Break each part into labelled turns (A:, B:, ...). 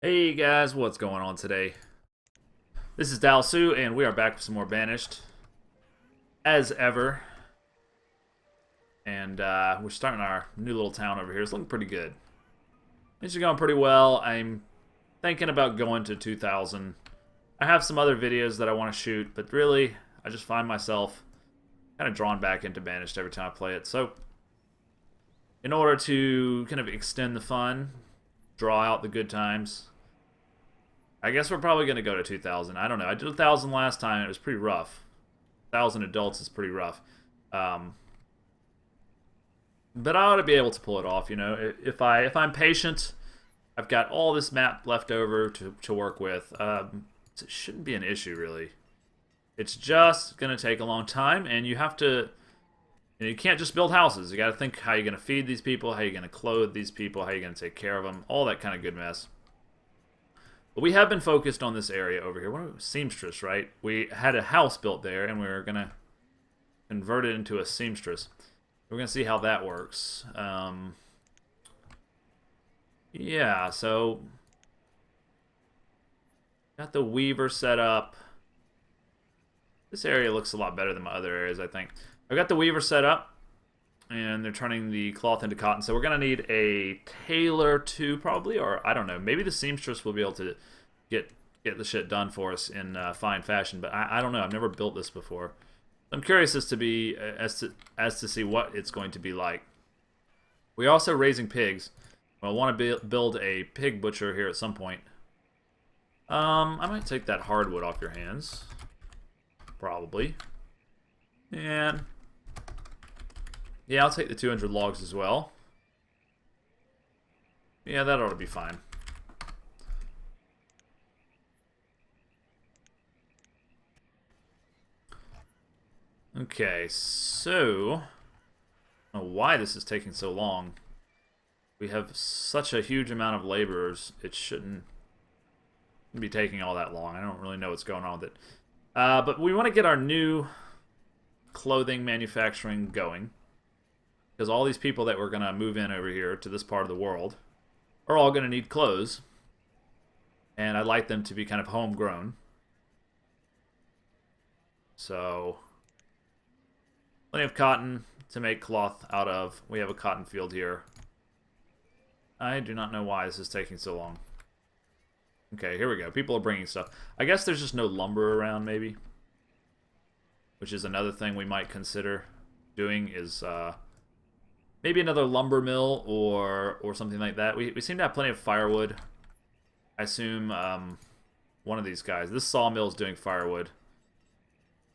A: Hey guys, what's going on today? This is Dalsu, and we are back with some more Banished, as ever. And we're starting our new little town over here. It's looking pretty good. Things are going pretty well. I'm thinking about going to 2000. I have some other videos that I want to shoot, but really, I just find myself kind of drawn back into Banished every time I play it. So, in order to kind of extend the fun, draw out the good times, I guess we're probably going to go to 2,000. I don't know. I did 1,000 last time. And it was pretty rough. 1,000 adults is pretty rough. But I ought to be able to pull it off. You know, if I'm patient, I've got all this map left over to work with. It shouldn't be an issue really. It's just going to take a long time, and you have to. You can't just build houses. You got to think how you're going to feed these people, how you're going to clothe these people, how you're going to take care of them, all that kind of good mess. But we have been focused on this area over here. What was seamstress, right? We had a house built there, and we were going to convert it into a seamstress. We're going to see how that works. Yeah, so got the weaver set up. This area looks a lot better than my other areas, I think. I've got the weaver set up, and they're turning the cloth into cotton. So we're going to need a tailor too, probably, or I don't know. Maybe the seamstress will be able to get the shit done for us in fine fashion. But I don't know. I've never built this before. I'm curious as to see what it's going to be like. We're also raising pigs. I want to build a pig butcher here at some point. I might take that hardwood off your hands. Probably. And yeah, I'll take the 200 logs as well. Yeah, that ought to be fine. Okay, so I don't know why this is taking so long. We have such a huge amount of laborers. It shouldn't be taking all that long. I don't really know what's going on with it. But we want to get our new clothing manufacturing going. Because all these people that we're going to move in over here to this part of the world are all going to need clothes. And I'd like them to be kind of homegrown. So, plenty of cotton to make cloth out of. We have a cotton field here. I do not know why this is taking so long. Okay, here we go. People are bringing stuff. I guess there's just no lumber around, maybe. Which is another thing we might consider doing is maybe another lumber mill or something like that. We seem to have plenty of firewood. I assume one of these guys. This sawmill is doing firewood.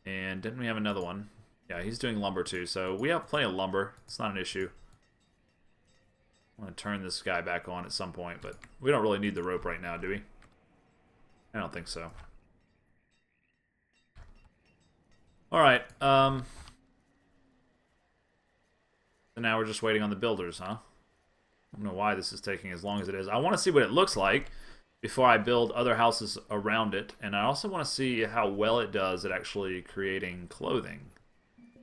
A: And didn't we have another one? Yeah, he's doing lumber too. So we have plenty of lumber. It's not an issue. I'm going to turn this guy back on at some point, but we don't really need the rope right now, do we? I don't think so. Alright, so now we're just waiting on the builders, huh? I don't know why this is taking as long as it is. I want to see what it looks like before I build other houses around it, and I also want to see how well it does at actually creating clothing.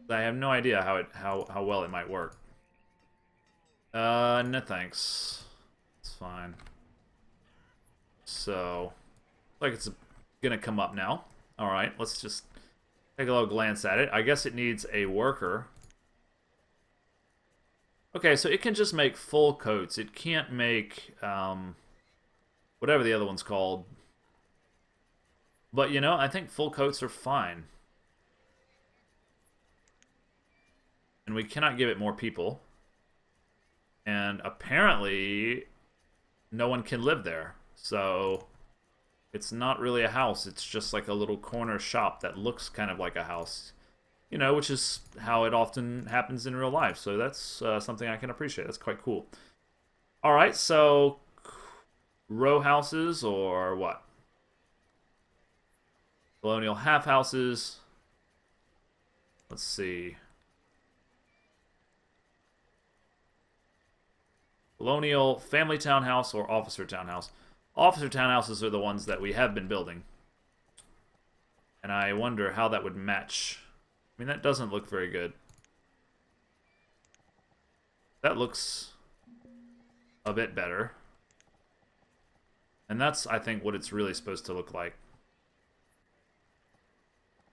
A: I have no idea how well it might work. No thanks. It's fine. So, like it's gonna come up now. Alright, let's just take a little glance at it. I guess it needs a worker. Okay, so it can just make full coats. It can't make whatever the other one's called. But, you know, I think full coats are fine. And we cannot give it more people. And apparently, no one can live there. So, it's not really a house. It's just like a little corner shop that looks kind of like a house. You know, which is how it often happens in real life. So that's something I can appreciate. That's quite cool. Alright, so row houses or what? Colonial half houses. Let's see. Colonial family townhouse or officer townhouse. Officer townhouses are the ones that we have been building. And I wonder how that would match. I mean, that doesn't look very good. That looks a bit better. And that's, I think, what it's really supposed to look like.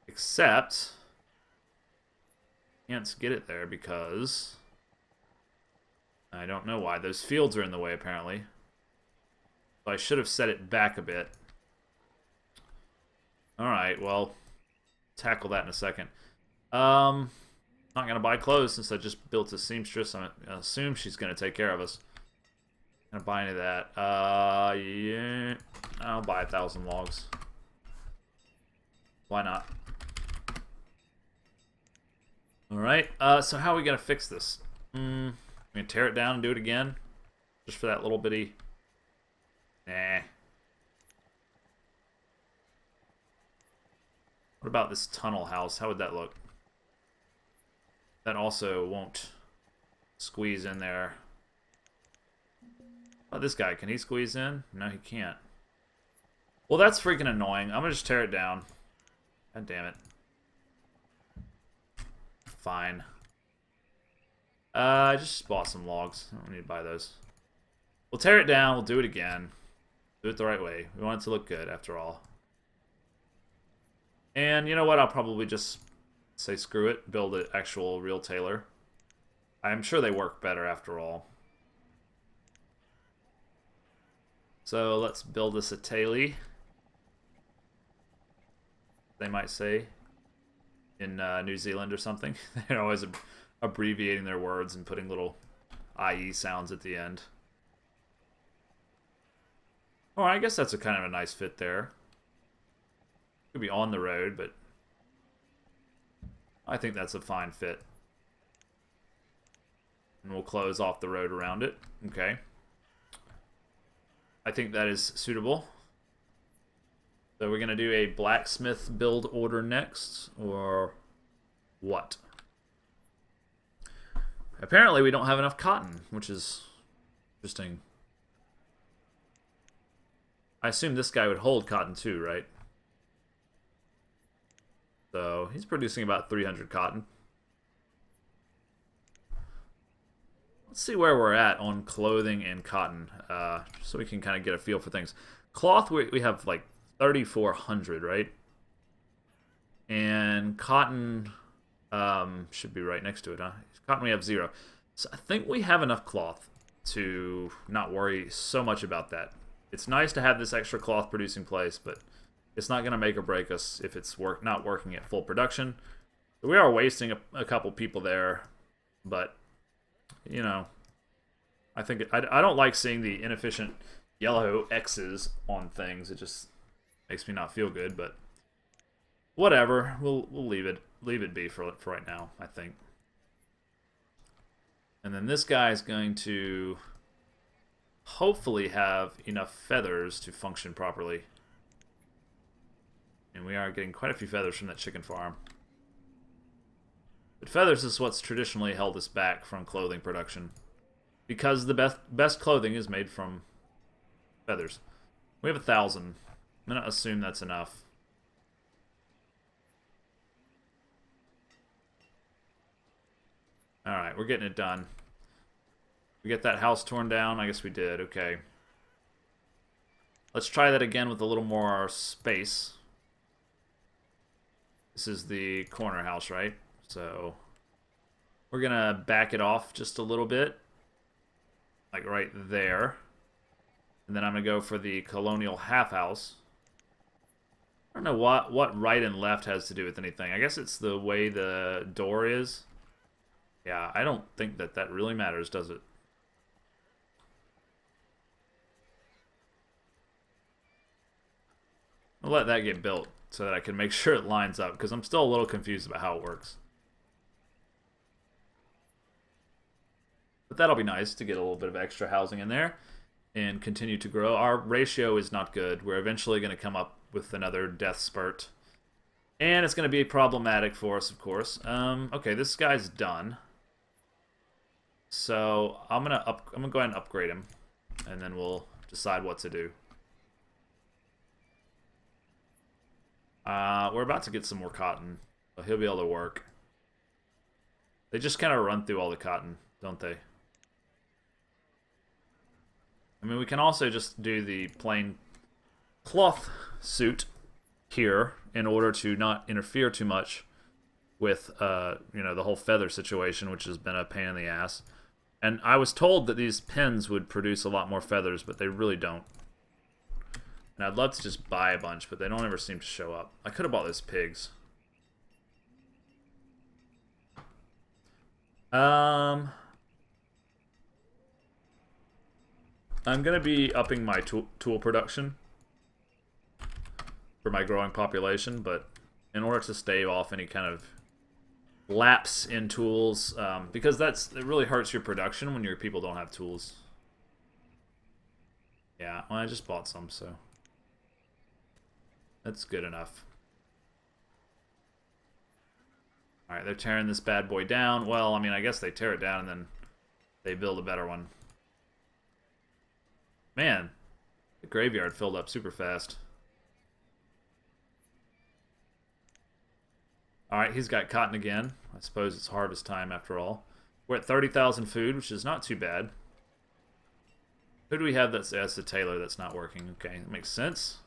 A: Except, can't get it there because I don't know why. Those fields are in the way, apparently. So I should have set it back a bit. Alright, well, tackle that in a second. Not gonna buy clothes since I just built a seamstress. I assume she's gonna take care of us. Gonna buy any of that. Yeah, I'll buy 1,000 logs. Why not? Alright, so how are we gonna fix this? We gonna tear it down and do it again? Just for that little bitty... Nah. What about this tunnel house? How would that look? That also won't squeeze in there. Oh, this guy, can he squeeze in? No, he can't. Well, that's freaking annoying. I'm gonna just tear it down. God damn it. Fine. I just bought some logs. I don't need to buy those. We'll tear it down. We'll do it again. Do it the right way. We want it to look good, after all. And you know what? I'll probably just say screw it. Build an actual real tailor. I'm sure they work better, after all. So let's build us a tailie. They might say. In New Zealand or something. They're always abbreviating their words and putting little IE sounds at the end. Oh, I guess that's a kind of a nice fit there. Could be on the road, but I think that's a fine fit. And we'll close off the road around it. Okay. I think that is suitable. So we're going to do a blacksmith build order next, or what? Apparently we don't have enough cotton, which is interesting. I assume this guy would hold cotton too, right? So he's producing about 300 cotton. Let's see where we're at on clothing and cotton, so we can kind of get a feel for things. Cloth, we have like 3,400, right? And cotton should be right next to it, huh? Cotton we have 0. So I think we have enough cloth to not worry so much about that. It's nice to have this extra cloth producing place, but it's not going to make or break us if it's not working at full production. We are wasting a couple people there, but, you know, I think I don't like seeing the inefficient yellow X's on things. It just makes me not feel good, but whatever. We'll leave it be for right now, I think. And then this guy is going to hopefully have enough feathers to function properly. And we are getting quite a few feathers from that chicken farm. But feathers is what's traditionally held us back from clothing production, because the best clothing is made from feathers. We have 1,000. I'm going to assume that's enough. Alright, we're getting it done. We get that house torn down? I guess we did. Okay. Let's try that again with a little more space. This is the corner house, right? So we're going to back it off just a little bit. Like right there. And then I'm going to go for the colonial half house. I don't know what right and left has to do with anything. I guess it's the way the door is. Yeah, I don't think that really matters, does it? I'll let that get built so that I can make sure it lines up, because I'm still a little confused about how it works. But that'll be nice to get a little bit of extra housing in there and continue to grow. Our ratio is not good. We're eventually going to come up with another death spurt. And it's going to be problematic for us, of course. Okay, this guy's done. So I'm gonna go ahead and upgrade him, and then we'll decide what to do. We're about to get some more cotton, so he'll be able to work. They just kind of run through all the cotton, don't they? I mean, we can also just do the plain cloth suit here in order to not interfere too much with the whole feather situation, which has been a pain in the ass. And I was told that these pins would produce a lot more feathers, but they really don't. And I'd love to just buy a bunch, but they don't ever seem to show up. I could have bought those pigs. I'm going to be upping my tool production for my growing population, but in order to stave off any kind of lapse in tools, because it really hurts your production when your people don't have tools. Yeah, well, I just bought some, so that's good enough. Alright, they're tearing this bad boy down. Well, I mean, I guess they tear it down and then they build a better one. Man, the graveyard filled up super fast. Alright, he's got cotton again. I suppose it's harvest time after all. We're at 30,000 food, which is not too bad. Who do we have that's the tailor that's not working? Okay, that makes sense.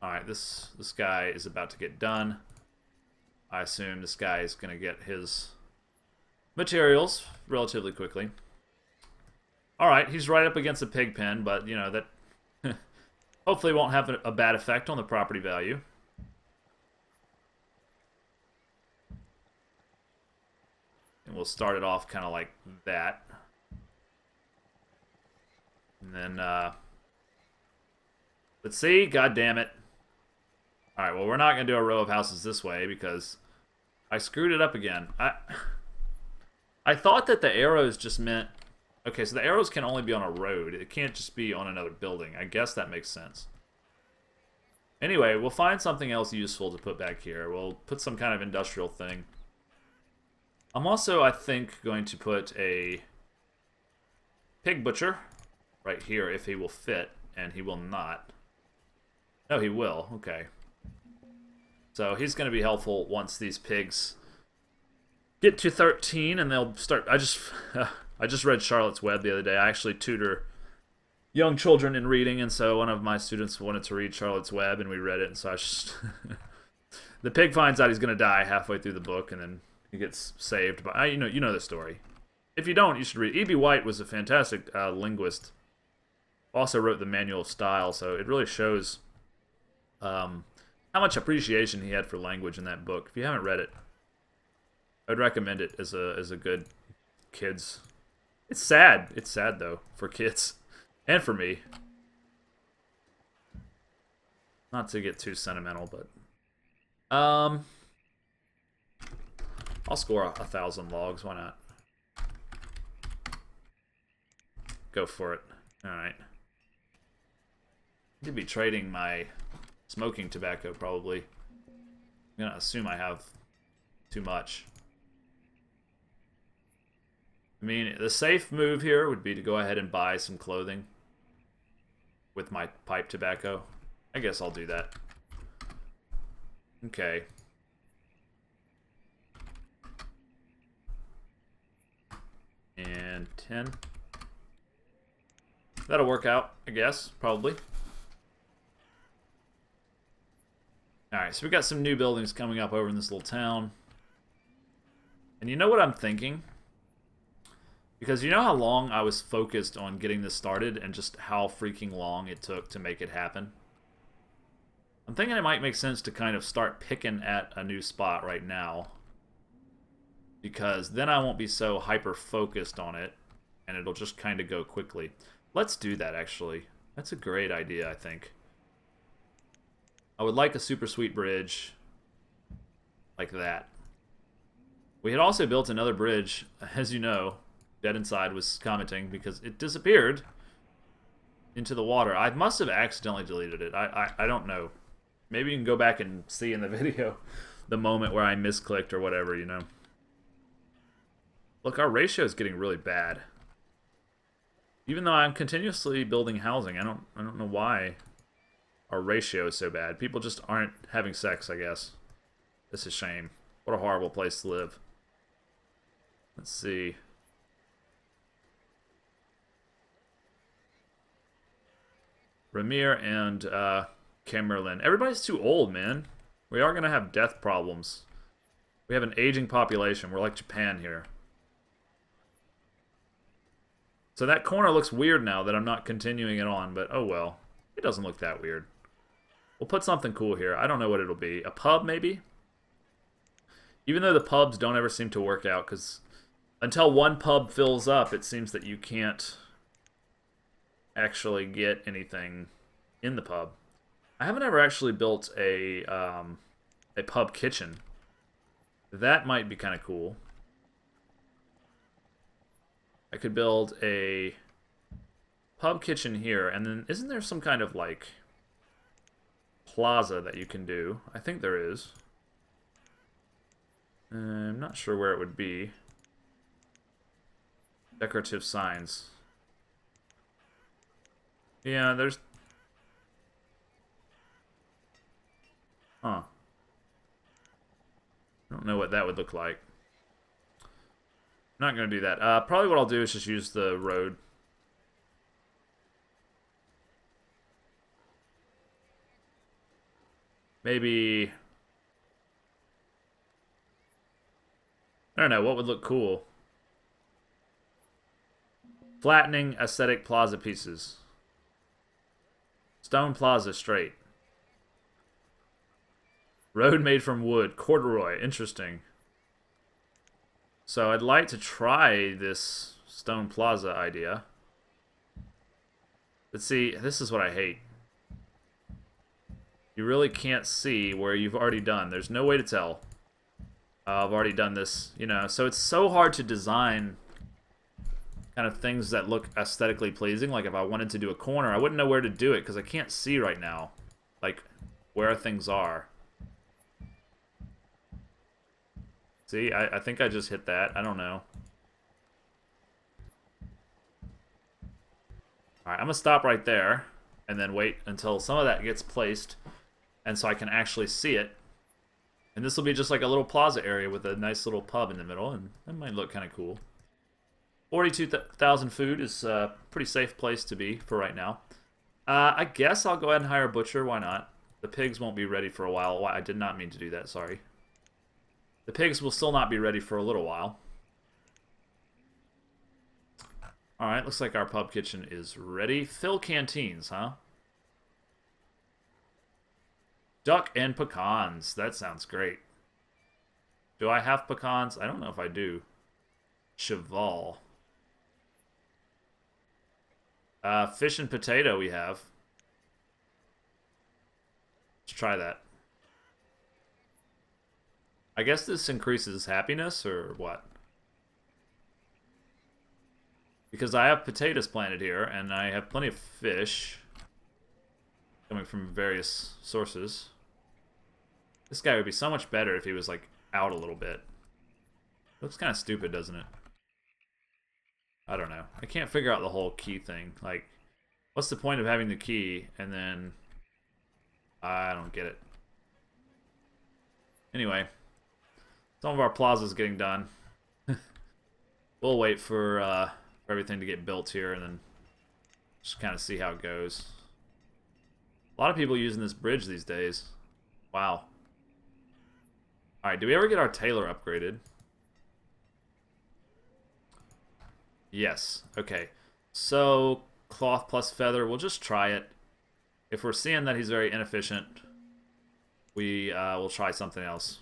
A: Alright, this guy is about to get done. I assume this guy is going to get his materials relatively quickly. Alright, he's right up against a pig pen, but, you know, that hopefully won't have a bad effect on the property value. And we'll start it off kind of like that. And then, let's see, god damn it. Alright, well, we're not going to do a row of houses this way because I screwed it up again. I thought that the arrows just meant... Okay, so the arrows can only be on a road. It can't just be on another building. I guess that makes sense. Anyway, we'll find something else useful to put back here. We'll put some kind of industrial thing. I'm also, I think, going to put a pig butcher right here if he will fit, and he will not. No, he will. Okay. So he's going to be helpful once these pigs get to 13, and they'll start... I just read Charlotte's Web the other day. I actually tutor young children in reading, and so one of my students wanted to read Charlotte's Web, and we read it, and so I just... The pig finds out he's going to die halfway through the book, and then he gets saved. By you know the story. If you don't, you should read. E.B. White was a fantastic linguist. Also wrote the Manual of Style, so it really shows how much appreciation he had for language in that book. If you haven't read it, I'd recommend it as a good kids. It's sad. It's sad though for kids and for me. Not to get too sentimental, but I'll score 1,000 logs. Why not? Go for it. All right. I could be trading my smoking tobacco probably. I'm gonna assume I have too much. I mean, the safe move here would be to go ahead and buy some clothing with my pipe tobacco. I guess I'll do that. Okay. And 10. That'll work out, I guess, probably. Alright, so we got some new buildings coming up over in this little town. And you know what I'm thinking? Because you know how long I was focused on getting this started and just how freaking long it took to make it happen? I'm thinking it might make sense to kind of start picking at a new spot right now. Because then I won't be so hyper-focused on it, and it'll just kind of go quickly. Let's do that, actually. That's a great idea, I think. I would like a super sweet bridge like that. We had also built another bridge, as you know. Dead Inside was commenting because it disappeared into the water. I must have accidentally deleted it. I don't know. Maybe you can go back and see in the video the moment where I misclicked or whatever, you know. Look, our ratio is getting really bad. Even though I'm continuously building housing, I don't know why our ratio is so bad. People just aren't having sex, I guess. It's a shame. What a horrible place to live. Let's see. Ramir and Camerlin. Everybody's too old, man. We are going to have death problems. We have an aging population. We're like Japan here. So that corner looks weird now that I'm not continuing it on, but oh well. It doesn't look that weird. We'll put something cool here. I don't know what it'll be. A pub, maybe? Even though the pubs don't ever seem to work out, because until one pub fills up, it seems that you can't actually get anything in the pub. I haven't ever actually built a pub kitchen. That might be kind of cool. I could build a pub kitchen here, and then isn't there some kind of, like, plaza that you can do? I think there is. I'm not sure where it would be. Decorative signs. Yeah, there's... Huh. I don't know what that would look like. Not going to do that. Probably what I'll do is just use the road. Maybe... I don't know, what would look cool? Flattening aesthetic plaza pieces. Stone plaza straight. Road made from wood. Corduroy. Interesting. So I'd like to try this stone plaza idea. But see, this is what I hate. You really can't see where you've already done. There's no way to tell. I've already done this, you know. So it's so hard to design kind of things that look aesthetically pleasing. Like if I wanted to do a corner, I wouldn't know where to do it because I can't see right now, like, where things are. See, I think I just hit that. I don't know. Alright, I'm going to stop right there and then wait until some of that gets placed and so I can actually see it. And this will be just like a little plaza area with a nice little pub in the middle, and that might look kind of cool. 42,000 food is a pretty safe place to be for right now. I guess I'll go ahead and hire a butcher. Why not? The pigs won't be ready for a while. I did not mean to do that, sorry. The pigs will still not be ready for a little while. Alright, looks like our pub kitchen is ready. Fill canteens, huh? Duck and pecans. That sounds great. Do I have pecans? I don't know if I do. Cheval. Fish and potato we have. Let's try that. I guess this increases happiness, or what? Because I have potatoes planted here, and I have plenty of fish coming from various sources. This guy would be so much better if he was, like, out a little bit. Looks kind of stupid, doesn't it? I don't know. I can't figure out the whole key thing. Like, what's the point of having the key, and then... I don't get it. Anyway. Some of our plaza's getting done. We'll wait for everything to get built here, and then just kind of see how it goes. A lot of people using this bridge these days. Wow. Alright, do we ever get our tailor upgraded? Yes. Okay. So, cloth plus feather, we'll just try it. If we're seeing that he's very inefficient, we will try something else.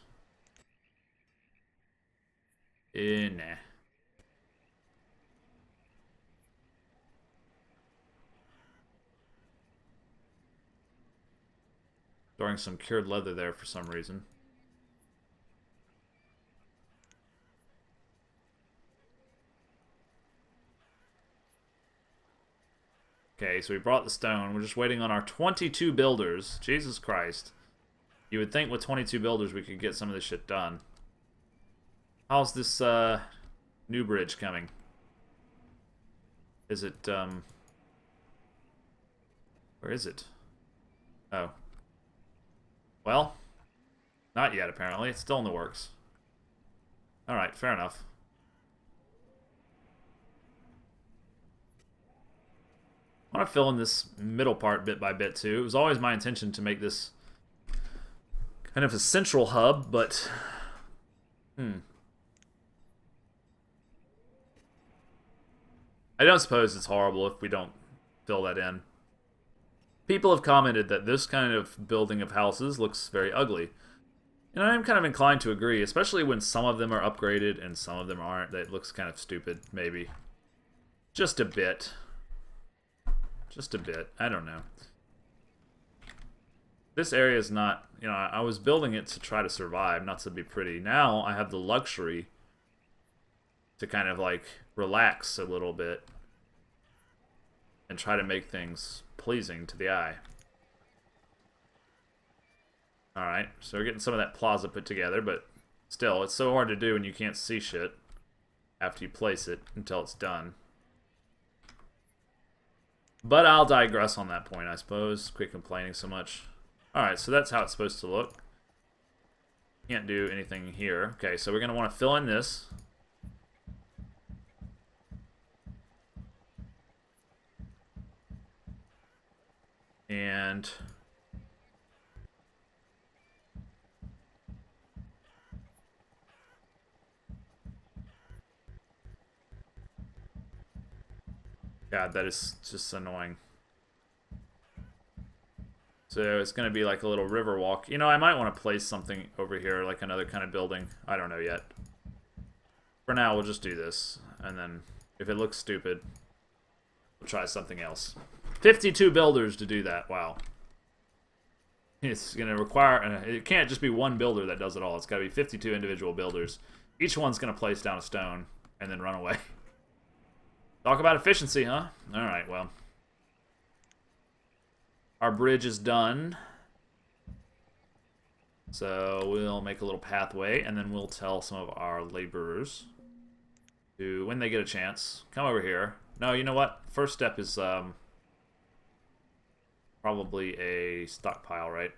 A: Nah. Throwing some cured leather there for some reason. Okay, so we brought the stone. We're just waiting on our 22 builders. Jesus Christ. You would think with 22 builders we could get some of this shit done. How's this new bridge coming? Is it, where is it? Oh. Well, not yet apparently. It's still in the works. Alright, fair enough. I want to fill in this middle part bit by bit too. It was always my intention to make this kind of a central hub, but I don't suppose it's horrible if we don't fill that in. People have commented that this kind of building of houses looks very ugly. And I'm kind of inclined to agree, especially when some of them are upgraded and some of them aren't. That looks kind of stupid, maybe. Just a bit. Just a bit. I don't know. This area is not, you know, I was building it to try to survive, not to be pretty. Now I have the luxury to kind of like relax a little bit and try to make things pleasing to the eye. Alright, so we're getting some of that plaza put together, but still, it's so hard to do when you can't see shit after you place it until it's done. But I'll digress on that point, I suppose. Quit complaining so much. Alright, so that's how it's supposed to look. Can't do anything here. Okay, so we're going to want to fill in this. And God, that is just annoying. So it's going to be like a little river walk. You know, I might want to place something over here, like another kind of building. I don't know yet. For now, we'll just do this. And then, if it looks stupid, we'll try something else. 52 builders to do that. Wow. It's going to require... it can't just be one builder that does it all. It's got to be 52 individual builders. Each one's going to place down a stone and then run away. Talk about efficiency, huh? Alright, well. Our bridge is done. So we'll make a little pathway, and then we'll tell some of our laborers to, when they get a chance, come over here. No, you know what? First step is probably a stockpile, right?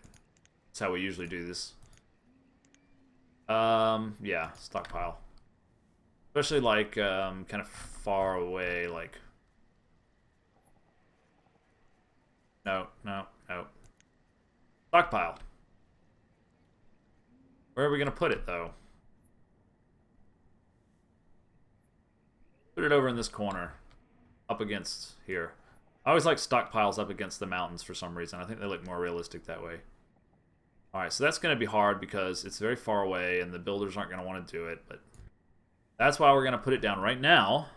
A: That's how we usually do this. Yeah, stockpile. Especially like kind of far away, like... No. Stockpile. Where are we going to put it, though? Put it over in this corner. Up against here. I always like stockpiles up against the mountains for some reason. I think they look more realistic that way. Alright, so that's going to be hard because it's very far away and the builders aren't going to want to do it, but that's why we're going to put it down right now.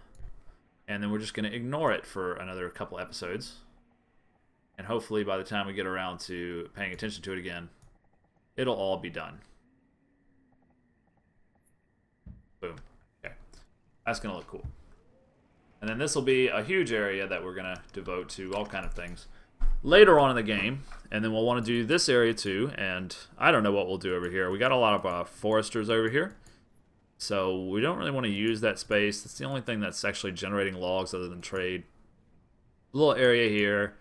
A: And then we're just going to ignore it for another couple episodes. And hopefully by the time we get around to paying attention to it again, it'll all be done. Boom. Okay. That's going to look cool. And then this will be a huge area that we're going to devote to all kind of things later on in the game. And then we'll want to do this area too. And I don't know what we'll do over here. We got a lot of foresters over here. So we don't really want to use that space. That's the only thing that's actually generating logs other than trade. A little area here.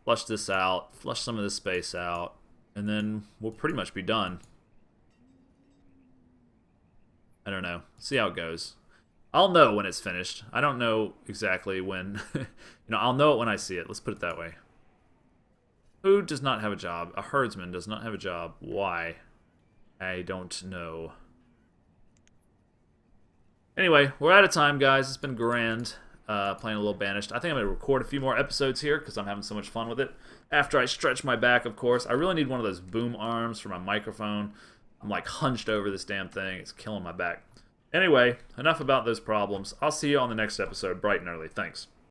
A: Flush this out. Flush some of this space out. And then we'll pretty much be done. I don't know. See how it goes. I'll know when it's finished. I don't know exactly when. I'll know it when I see it. Let's put it that way. Who does not have a job? A herdsman does not have a job. Why? I don't know. Anyway, we're out of time, guys. It's been grand playing a little Banished. I think I'm going to record a few more episodes here because I'm having so much fun with it. After I stretch my back, of course. I really need one of those boom arms for my microphone. I'm like hunched over this damn thing. It's killing my back. Anyway, enough about those problems. I'll see you on the next episode, bright and early. Thanks.